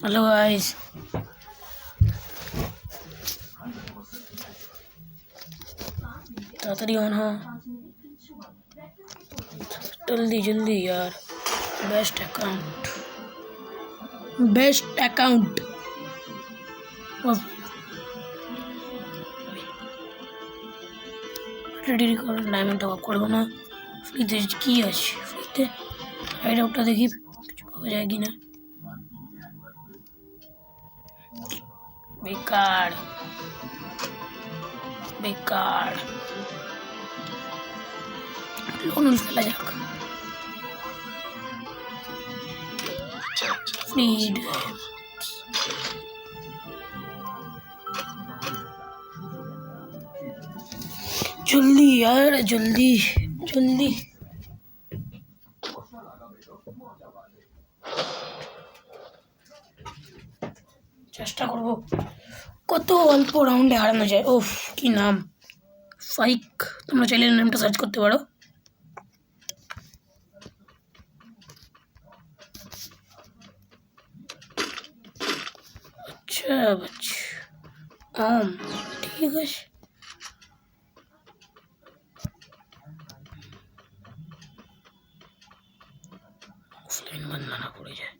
Hello guys, ताड़ाताड़ी on हो, जल्दी जल्दी यार। बेस्ट अकाउंट রেডি করে ডায়মন্ড টপ আপ করবো না। ফ্রিতে কি আছে? ফ্রিতে হাইড আউটটা দেখি কিছু পাওয়া যায় কিনা। বেকার বেকার লোন খেলা যাক। ফ্রিড जल्दी यार, जल्दी जल्दी। চেষ্টা করব কত অল্প রাউন্ডে হারানো যায়। ওফ কি নাম, ফাইক। তোমরা চাইলে নামটা সার্চ করতে পারো। আচ্ছা আচ্ছা ঠিক আছে। অফলাইন বানানা পড়ে যায়।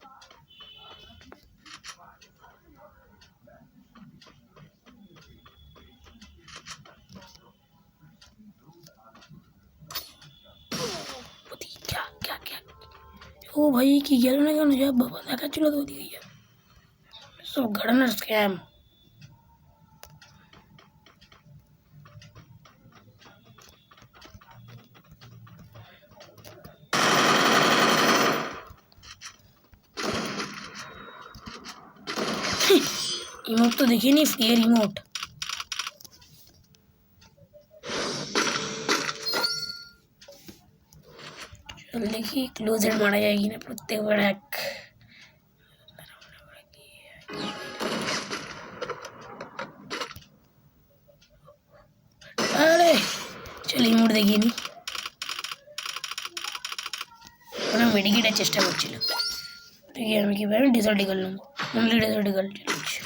ও ভাই কি গেল না কেন? যা বাবা দেখাচ্ছিল তো ওদিকে যা, সব ঘাড়ানোর স্ক্যাম। ইমোট তো দেখিনি, ফ্রি এর ইমোট। চল দেখি ক্লোজের মারা যায় কিনা প্রত্যেকবার এক। আরে চল ইমোট দেখিয়ে নি। ওরা মেডিকেটের চেষ্টা করছিল। দেখি আমি কীভাবে ডেজার্ট ইগল নেবো। অনলি ডেজার্ট ইগল চলছে।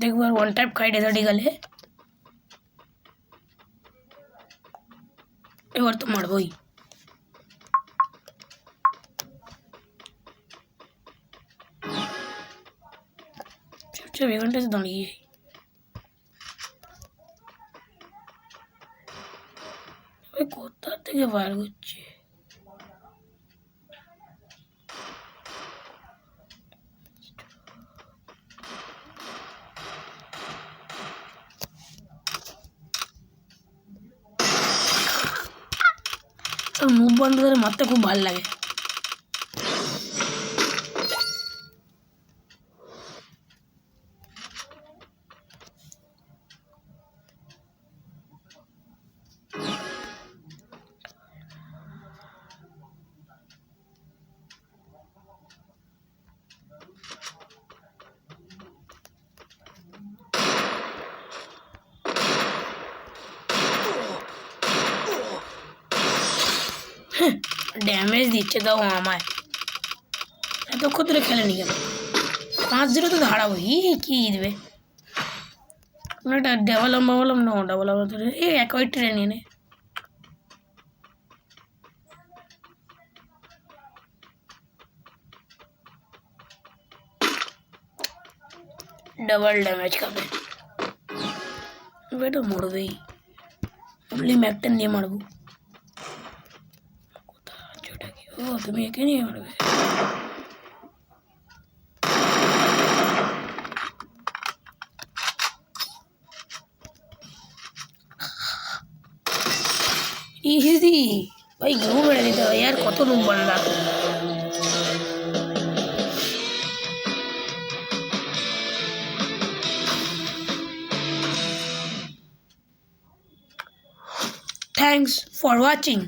देखो यार, वन टाइप खाई डेजर्ट ईगल है। এবার তো মারবই। চুপচাপ এখানটাতে দাঁড়িয়ে কোথা থেকে বার করছে। মুভ বন্ধ করে মারতে খুব ভালো লাগে। ড্যামেজ দিচ্ছে তাও আমায়। এতক্ষণ ধরে খেলেনি কেন? 5-0 তো হারাবো। কি দেবে একটা ডাবল না ডাবল ধরে এই একই ট্রেন এনে डबल डैमेज खाবে। বেটা মরবেই। অনলি ম্যাকটেন দিয়ে মারবো। ও তুমি একে নিয়ে মারবে। ইজি ভাই, গ্রু মেরে দিতে হবে यार। কত নুব বান্দা। Thanks for watching.